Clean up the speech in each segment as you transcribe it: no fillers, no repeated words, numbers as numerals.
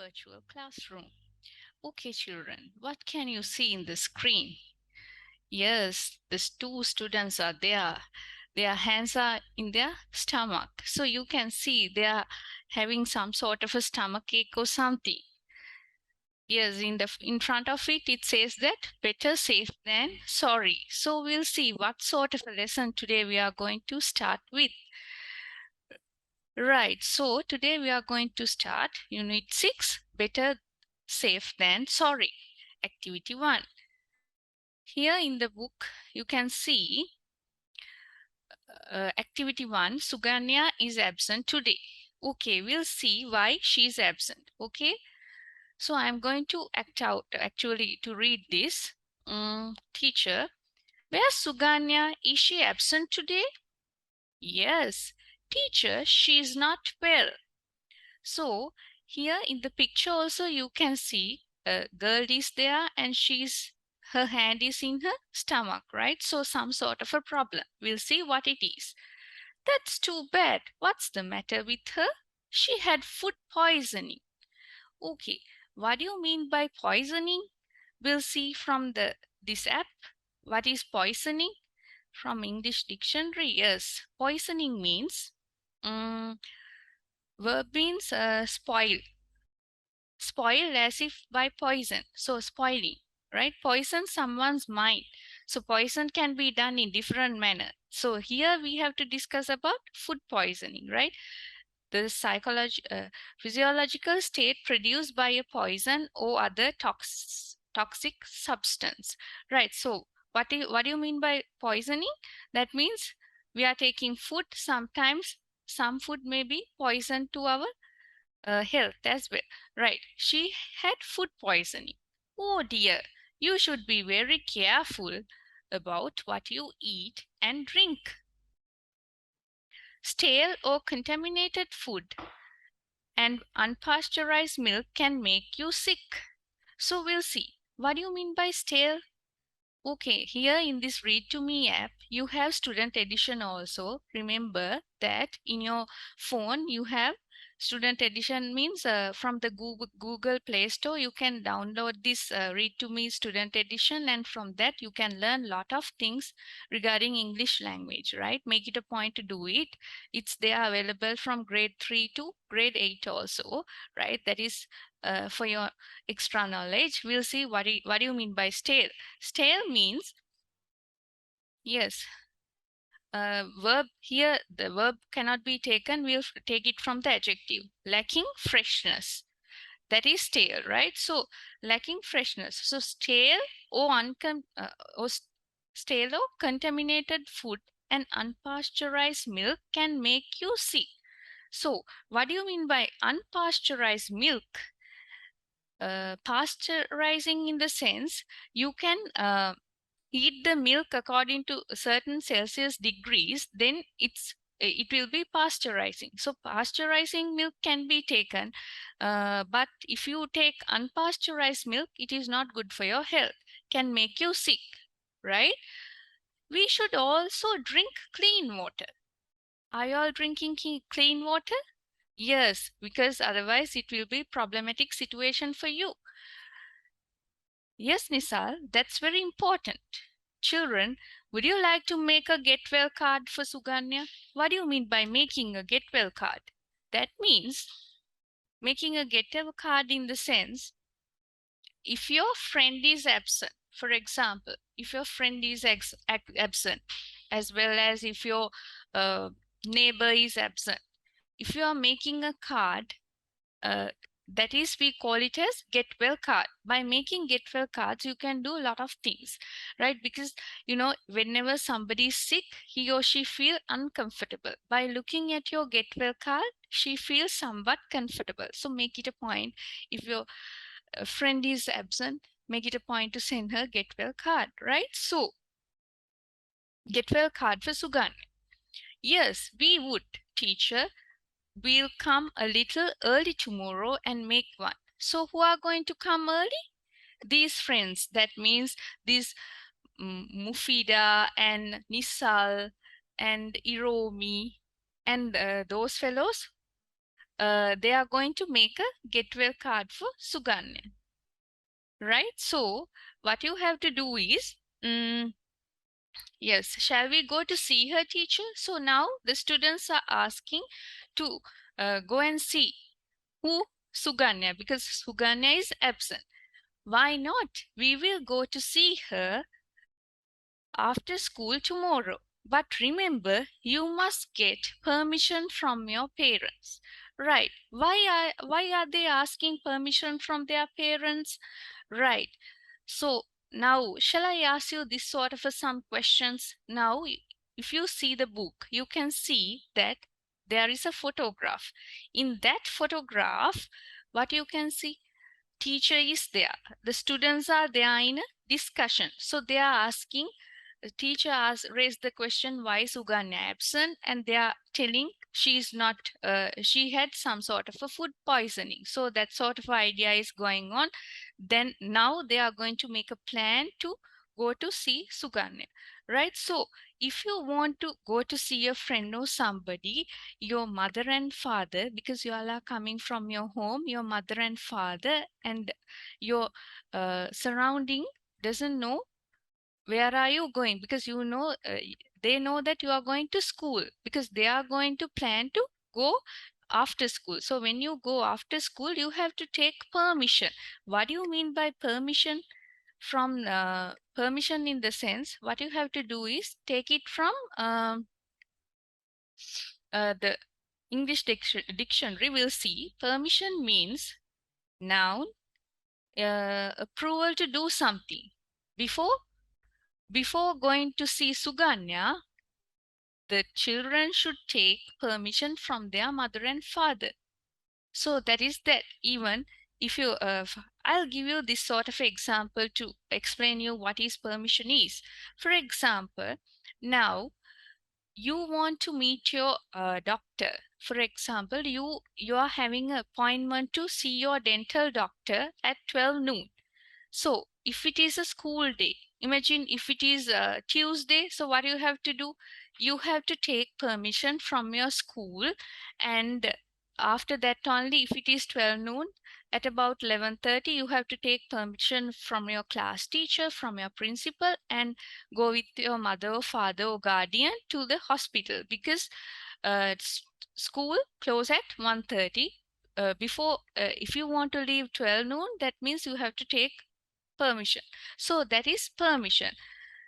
virtual classroom. Okay, children, what can you see in the screen? Yes, these two students are there. Their hands are in their stomach. So you can see they are having some sort of a stomach ache or something. Yes, in front of it, it says that better safe than sorry. So we'll see what sort of a lesson today we are going to start with. Right, so today we are going to start Unit 6, Better Safe Than Sorry, Activity 1. Here in the book, you can see Activity 1, Suganya is absent today. Okay, we'll see why she is absent. Okay, so I'm going to actually to read this. Teacher, where's Suganya? Is she absent today? Yes, teacher, she is not well. So here in the picture also you can see a girl is there and her hand is in her stomach, right? So some sort of a problem. We'll see what it is. That's too bad. What's the matter with her? She had food poisoning. Okay, what do you mean by poisoning? We'll see from this app. What is poisoning? From English dictionary, yes. Poisoning means verb means spoil as if by poison. So spoiling, right? Poison someone's mind. So poison can be done in different manner. So here we have to discuss about food poisoning, right? The physiological state produced by a poison or other toxic substance, right? So what do you mean by poisoning? That means we are taking food. Sometimes some food may be poison to our health as well, right? She had food poisoning. Oh dear, you should be very careful about what you eat and drink. Stale or contaminated food and unpasteurized milk can make you sick. So we'll see. What do you mean by stale? Okay, here in this Read to Me app, you have student edition also. Remember that in your phone, you have student edition means from the Google Play Store, you can download this Read to Me student edition, and from that you can learn a lot of things regarding English language, right? Make it a point to do it. It's there available from grade 3 to grade 8 also, right? That is for your extra knowledge. We'll see what do you mean by stale. Stale means, yes, verb here, the verb cannot be taken. We'll take it from the adjective. Lacking freshness. That is stale, right? So lacking freshness. So stale or stale or contaminated food and unpasteurized milk can make you sick. So what do you mean by unpasteurized milk? Pasteurizing in the sense you can heat the milk according to certain Celsius degrees, then it will be pasteurizing. So pasteurizing milk can be taken, but if you take unpasteurized milk, it is not good for your health, can make you sick, right? We should also drink clean water. Are you all drinking clean water? Yes, because otherwise it will be problematic situation for you. Yes, Nisal, that's very important. Children, would you like to make a get well card for Suganya? What do you mean by making a get well card? That means making a get well card in the sense, if your friend is absent, for example, if your friend is absent, as well as if your neighbor is absent, if you are making a card, that is, we call it as get well card. By making get well cards, you can do a lot of things, right? Because whenever somebody is sick, he or she feel uncomfortable. By looking at your get well card, she feels somewhat comfortable. So make it a point, if your friend is absent, make it a point to send her get well card, right? So get well card for Suganya. Yes, we would, teacher. We'll come a little early tomorrow and make one. So who are going to come early? These friends. That means these Mufida and Nisal and Iromi and those fellows. they are going to make a get well card for Suganya, right? So what you have to do is, yes, shall we go to see her, teacher? So now the students are asking to go and see who? Suganya, because Suganya is absent. Why not? We will go to see her after school tomorrow. But remember, you must get permission from your parents. Right. Why are they asking permission from their parents? Right. So now, shall I ask you this sort of some questions? Now, if you see the book, you can see that there is a photograph. In that photograph, what you can see? Teacher is there. The students are there in a discussion. So they are asking, the teacher has raised the question, why is Suganya absent? And they are telling she is not, she had some sort of a food poisoning. So that sort of idea is going on. Then now they are going to make a plan to go to see Suganya, right? So if you want to go to see a friend or somebody, your mother and father, because you all are coming from your home, your mother and father and your surrounding doesn't know where are you going, because you know they know that you are going to school, because they are going to plan to go after school. So when you go after school, you have to take permission. What do you mean by permission? From permission, in the sense, what you have to do is take it from the English dictionary. Will see permission means noun, approval to do something. Before going to see Suganya, the children should take permission from their mother and father. So that is that. Even if you, I'll give you this sort of example to explain you what is permission is. For example, now you want to meet your doctor. For example, you are having an appointment to see your dental doctor at 12 noon. So if it is a school day, imagine if it is Tuesday, so what you have to do? You have to take permission from your school, and after that only, if it is 12 noon, at about 11:30, you have to take permission from your class teacher, from your principal, and go with your mother or father or guardian to the hospital, because school close at 1:30. Before, if you want to leave 12 noon, that means you have to take permission. So that is permission.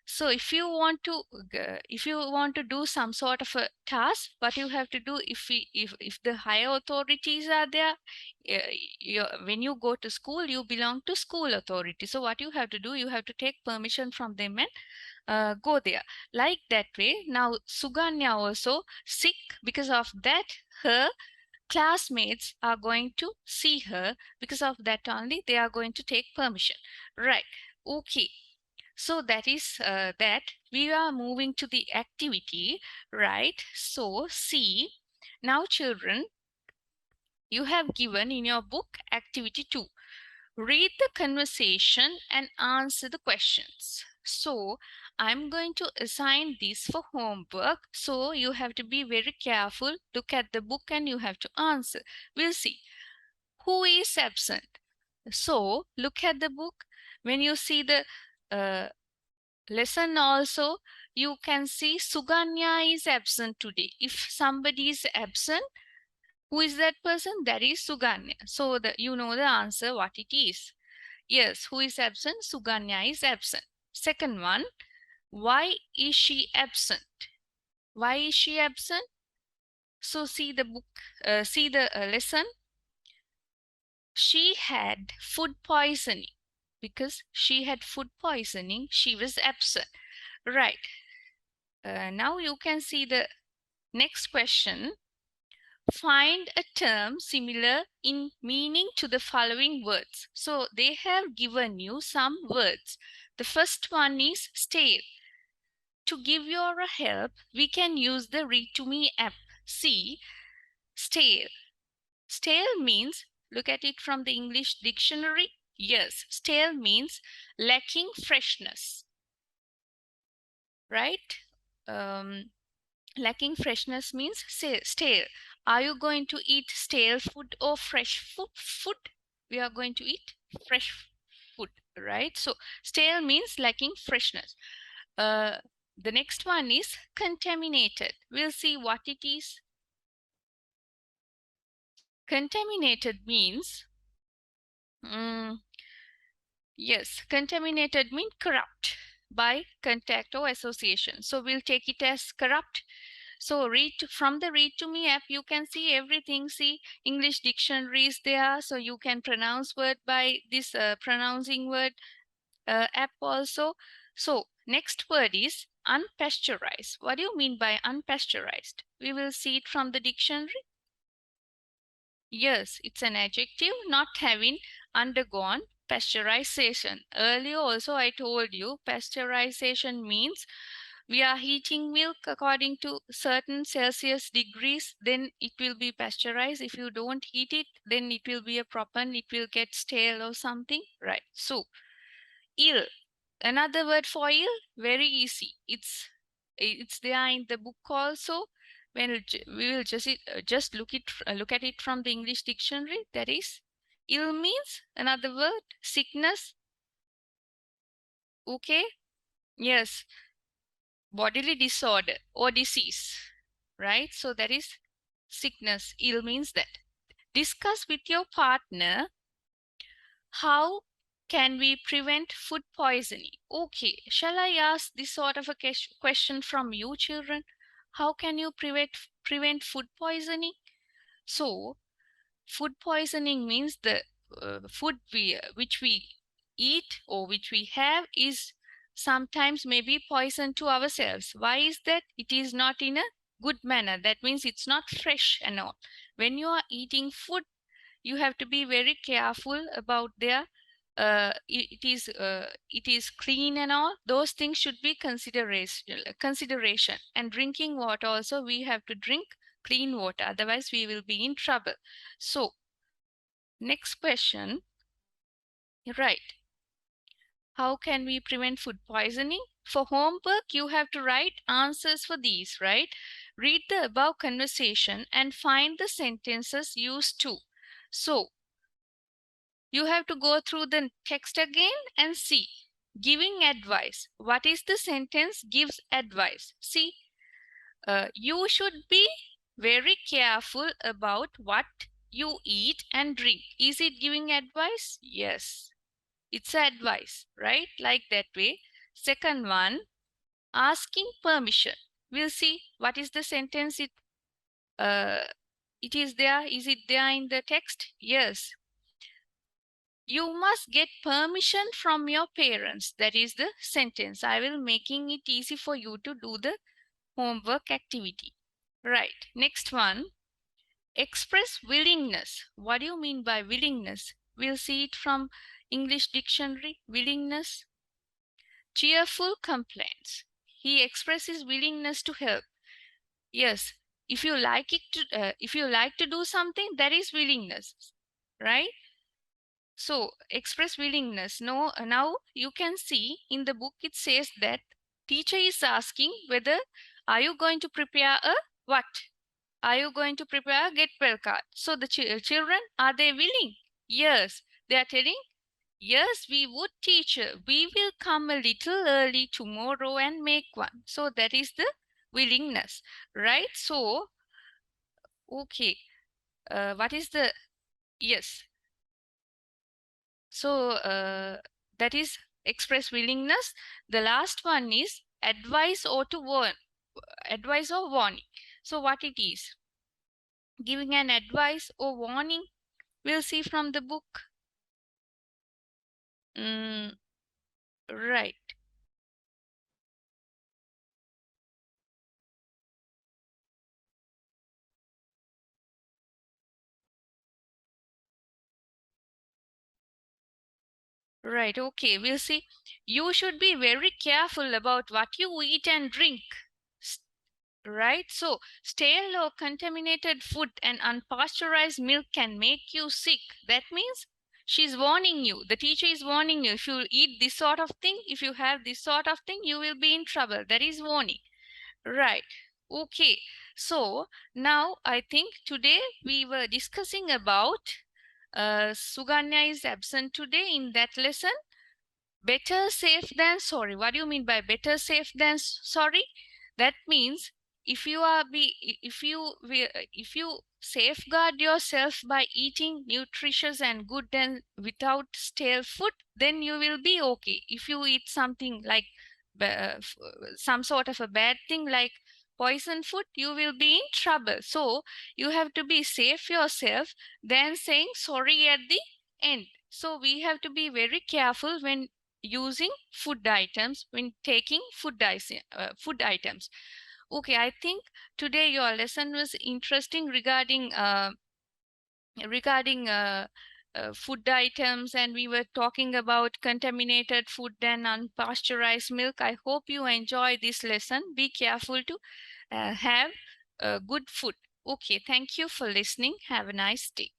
So if you want to do some sort of a task, what you have to do, if the higher authorities are there, when you go to school, you belong to school authority. So what you have to do, you have to take permission from them and go there. Like that way. Now Suganya also sick, because of that her classmates are going to see her, because of that only they are going to take permission, right? Okay, so that is that. We are moving to the activity, right? So see, now children, you have given in your book activity 2, read the conversation and answer the questions. So I'm going to assign this for homework. So you have to be very careful. Look at the book and you have to answer. We'll see. Who is absent? So look at the book. When you see the lesson also, you can see Suganya is absent today. If somebody is absent, who is that person? That is Suganya. So you know the answer what it is. Yes, who is absent? Suganya is absent. Second one, why is she absent? Why is she absent? So see the book, see the lesson. She had food poisoning. Because she had food poisoning, she was absent. Right. Now you can see the next question. Find a term similar in meaning to the following words. So they have given you some words. The first one is stale. To give you a help, we can use the Read to Me app. See, stale. Stale means, look at it from the English dictionary. Yes, stale means lacking freshness, right? Lacking freshness means stale. Are you going to eat stale food or fresh food? We are going to eat fresh food, right? So stale means lacking freshness. The next one is contaminated. We'll see what it is. Contaminated means, yes, contaminated means corrupt by contact or association. So we'll take it as corrupt. So from the Read to Me app, you can see everything. See, English dictionary is there, so you can pronounce word by this pronouncing word app also. So next word is unpasteurized. What do you mean by unpasteurized? We will see it from the dictionary. Yes, it's an adjective, not having undergone pasteurization. Earlier also I told you pasteurization means we are heating milk according to certain Celsius degrees, then it will be pasteurized. If you don't heat it, then it will be a proper, it will get stale or something, right? So ill, another word for ill, very easy. It's there in the book also. When we will just look at it from the English dictionary. That is, ill means another word, sickness. Okay, yes, bodily disorder or disease, right? So that is sickness. Ill means that. Discuss with your partner how can we prevent food poisoning? Okay, shall I ask this sort of a question from you, children? How can you prevent food poisoning? So, food poisoning means the food which we eat or which we have is sometimes maybe poison to ourselves. Why is that? It is not in a good manner. That means it's not fresh and all. When you are eating food, you have to be very careful about their it is clean and all. Those things should be consideration. And drinking water also, we have to drink clean water, otherwise we will be in trouble. So next question, right, how can we prevent food poisoning? For homework, you have to write answers for these, right? Read the above conversation and find the sentences used to. So you have to go through the text again and see. Giving advice. What is the sentence gives advice? See, you should be very careful about what you eat and drink. Is it giving advice? Yes, it's advice, right? Like that way. Second one, asking permission. We'll see what is the sentence it is there. Is it there in the text? Yes. You must get permission from your parents. That is the sentence. I will making it easy for you to do the homework activity. Right. Next one. Express willingness. What do you mean by willingness? We'll see it from English dictionary. Willingness. Cheerful complaints. He expresses willingness to help. Yes. If you like if you like to do something, that is willingness, right? So express willingness. No, now you can see in the book it says that teacher is asking whether are you going to prepare a what? Are you going to prepare a get well card? So the children, are they willing? Yes, they are telling, yes, we would, teacher. We will come a little early tomorrow and make one. So that is the willingness, right? So, okay, what is the, yes. So that is express willingness. The last one is advice or to warn, advice or warning. So what it is? Giving an advice or warning. We'll see from the book. Right. Right. Okay. We'll see. You should be very careful about what you eat and drink. Right? So, stale or contaminated food and unpasteurized milk can make you sick. That means she's warning you. The teacher is warning you. If you eat this sort of thing, if you have this sort of thing, you will be in trouble. That is warning. Right. Okay, so now I think today we were discussing about Suganya is absent today in that lesson. Better safe than sorry. What do you mean by better safe than sorry? That means if you are if you safeguard yourself by eating nutritious and good and without stale food, then you will be okay. If you eat something like some sort of a bad thing like poison food, you will be in trouble. So you have to be safe yourself than saying sorry at the end. So we have to be very careful when using food items, when taking food items. Okay, I think today your lesson was interesting regarding food items, and we were talking about contaminated food and unpasteurized milk. I hope you enjoy this lesson. Be careful to have good food. Okay, thank you for listening. Have a nice day.